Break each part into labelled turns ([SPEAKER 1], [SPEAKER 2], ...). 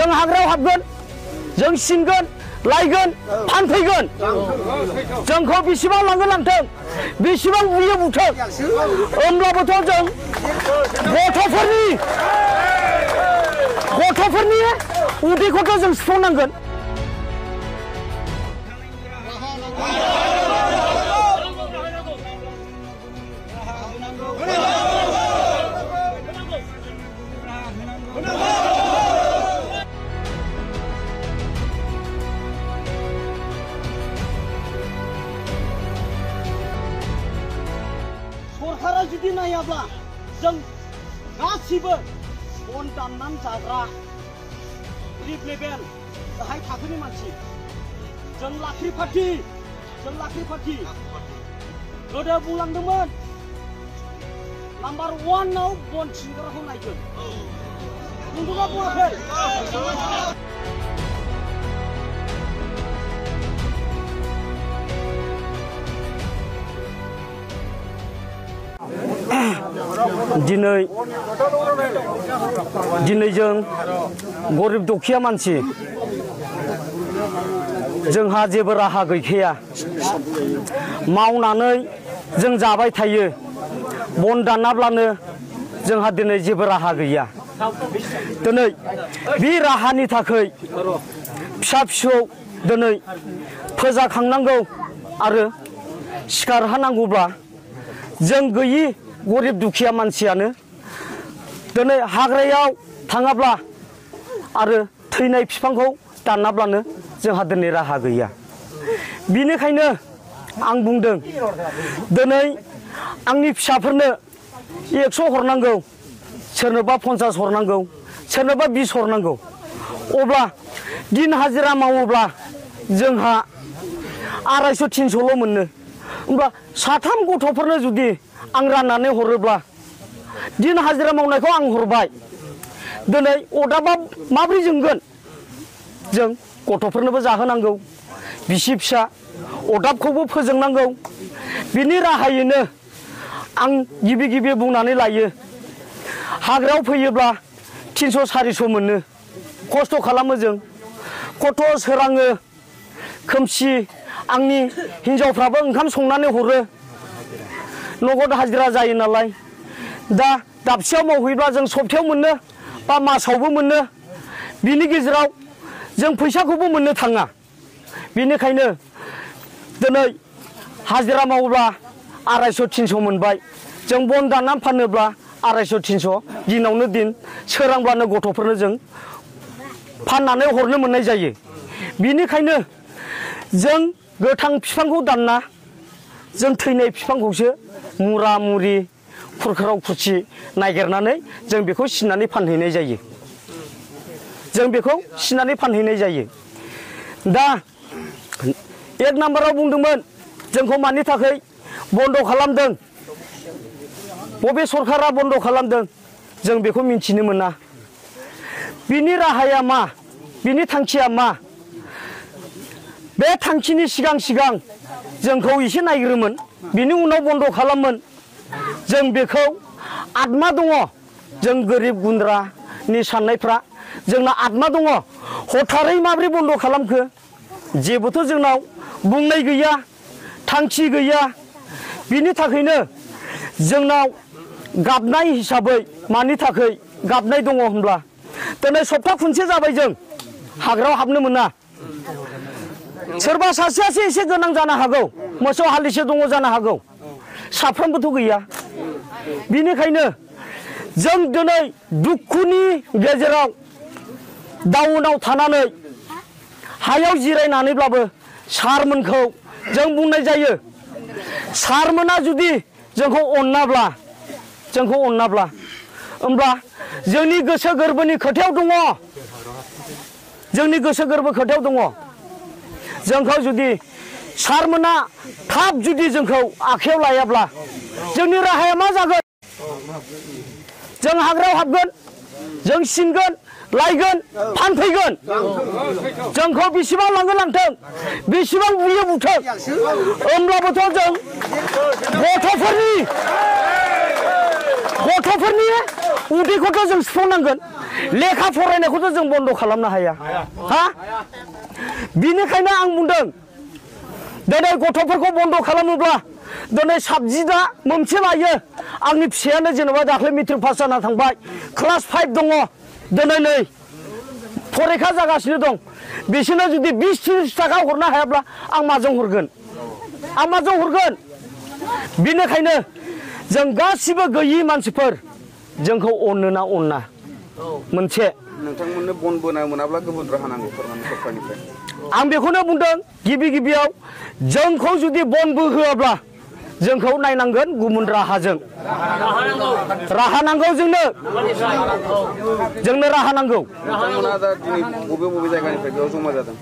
[SPEAKER 1] जों हाग्रायाव हाबगोन जों सिनगोन लायगोन फानफैगोन जोंखौ बेसेबां लांगोन लांथों बेसेबां बुयो बुथों होमब्लाबोथ' जों गथ'फोरनि उदैखौथ' जों सुफुंनांगोन। सरकारा जुदि नायाब्ला जों गासिबो बन दाननानै जाग्रा गरिब लेभेल गाहाय थाखोनि मानसि जों लाख्रि पार्टी गोदो बुंलांदोंमोन नाम्बार 1 आव बन सिनग्राखौ नायगोन बुंदोंना बुङाखै? दिनै जों गरिब दुखिया मानसि जोंहा जेबो राहा गैखाया मावनानै जों जाबाय थायो बन दानाब्लानो जोंहा दिनै जेबो राहा गैया। दिनै बे राहानि थाखाय फिसा फिसौ दिनै फोजाखांनांगौ आरो सिखारहोनांगौब्ला जों गैयि गरिब दुखिया मानसियानो दिनै हाग्रायाव थाङाब्ला आरो थैनाय बिफांखौ दानाब्लानो जोंहा दिनै राहा गैया। बिनिखायनो आं बुंदों दिनै आंनि फिसाफोरनो 100 हरनांगौ सोरनोबा 50 हरनांगौ सोरनोबा 20 हरनांगौ अब्ला दिन हाजिरा मावोब्ला जोंहा 250-300ल' मोनो। होमब्ला 3 गथ'फोरनो जुदि आं राननानै हरोब्ला दिन हाजिरा मावनायखौ आं हरबाय दिनै अदाबा माब्रै जोंगोन जों गथ'फोरनोबो जाहोनांगौ बिसि फिसा अदाबखौबो फोजोंनांगौ। बिनि राहायैनो आं गिबि बुंनानै लायो हाग्रायाव फैयोब्ला 300-400 मोनो खस्थ' खालामो जों गथ' सोराङो खोमसि आंनि हिनजावफ्राबो ओंखाम संनानै हरो नगद हाजिरा जायो नालाय दा दाबसेयाव मावहैब्ला जों सप्तायाव मोनो बा मासावबो मोनो बिनि गेजेराव जों फैसाखौबो मोननो थाङा। बिनिखायनो दिनै हाजिरा मावोब्ला 250-300 मोनबाय जों बन दाननानै फानोब्ला 250-300 दिनावनो दिन सोरांब्लानो गथ'फोरनो जों फाननानै हरनो मोननाय जायो। बिनिखायनो जों गोथां बिफांखौ दानना जों थैनाय बिफांखौसो मुरा मुरि खुरखाराव खुरसि नागिरनानै जों बेखौ सिननानै फानहैनाय जायो। दा 1 नाम्बाराव बुंदोंमोन जोंखौ मानि थाखाय बन्द' खालामदों बबे सरकारा बन्द' खालामदों जों बेखौ मिन्थिनो मोना। बिनि राहाया मा बिनि थांखिया मा बे थांखिनि सिगां जोंखौ एसे नायग्रोमोन बिनि उनाव बन्द' खालामोन। जों बेखौ आत्मा दङ जों गोरिब गुन्द्रानि साननायफ्रा जोंना आत्मा दङ हथारै माब्रै बन्द' खालामखो जेबोथ' जोंनाव बुंनाय गैया थांखि गैया। बिनि थाखायनो जोंनाव गाबनाय हिसाबै मानि थाखाय गाबनाय दङ होनब्ला दिनै सप्ता खनसे जाबाय जों हाग्रायाव हाबनो मोना। सोरबा सासेयासो एसे गोनां जानो हागौ मोसौ हालिसे दङ जानो हागौ साफ्रोमबोथ' गैया। बिनिखायनो जों दिनै दुखुनि गेजेराव दाउनाव थानानै हायाव जिरायनानैब्लाबो सारमोनखौ जों बुंनाय जायो सारमोना जुदि जोंखौ अनाब्ला होमब्ला जोंनि गोसो गोरबोनि खोथायाव दङ जोंखौ जुदि सारमोना थाब जुदि जोंखौ आखायाव लायाब्ला जोंनि राहाया मा जागोन? जों हाग्रायाव हाबगोन जों सिनगोन लायगोन फानफैगोन जोंखौ बेसेबां लांगोन लांथों बेसेबां बुयो बुथों होमब्लाबोथ' जों गथ'फोरनि उदैखौथ' जों सुफुंनांगोन। लेखा फरायनायखौथ' जों बन्द' खालामनो हाया हा बिनिखायनो आं बुंदों दिनै गथ'फोरखौ बन्द' खालामोब्ला दिनै साबजेक्टआ मोनसे लायो आंनि फिसायानो जेनेबा दाख्लै मेट्रिक पास जाना थांबाय क्लास 5 दङ दिनै नै फरिखा जागासिनो दं बिसोरनो जुदि 20-30 थाखा हरनो हायाब्ला आं माजों हरगोन बिनिखायनो जों गासिबो गैयि मानसिफोर जोंखौ अनो ना अना मोनसे
[SPEAKER 2] नोंथांमोननो बन बोना मोनाब्ला गुबुन राहा नांगौ सरकारनिफ्राय
[SPEAKER 1] आं बेखौनो बुंदों गिबियाव जोंखौ जुदि बन बोहोआब्ला जोंखौ नायनांगोन गुबुन राहाजों राहा नांगौ जोंनो राहा नांगौ
[SPEAKER 2] नोंथांमोना दा दिनै बबे जायगानिफ्राय बेयाव जमा जादों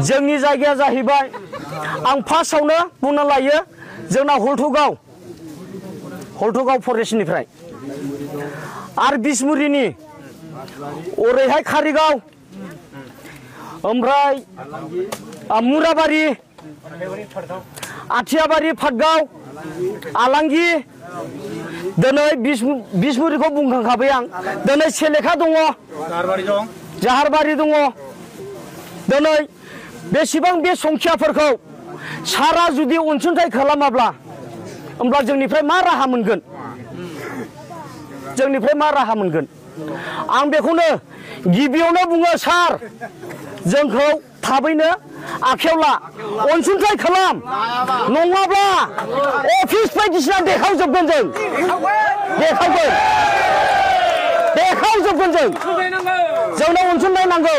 [SPEAKER 1] जोंनि जायगाया जाहैबाय आं फार्स्टआवनो बुंना लायो जोंना हल्थुगाव फरेस्टनिफ्राय आरो बिसमुरिनि ओरैहाय कारिगाव ओमफ्राय मुराबारि आथियाबारि पाटगाव आलांगि दिनै बिसमुरिखौ बुंखांखाबाय आं दिनै सेलेखा दङ जाहारबारि दङ दिनै बेसेबां बे संख्याफोरखौ सारा जुदि अनसुंथाइ खालामाब्ला होमब्ला जोंनिफ्राय मा राहा मोनगोन आं बेखौनो गिबियावनो बुङो सार जोंखौ थाबैनो आखायाव ला अनसुंथाइ खालाम नङाब्ला अफिस बायदिसिना देखावजोबगोन जों देखावजोबगोन जों जोंनो अनसुंथाइ नांगौ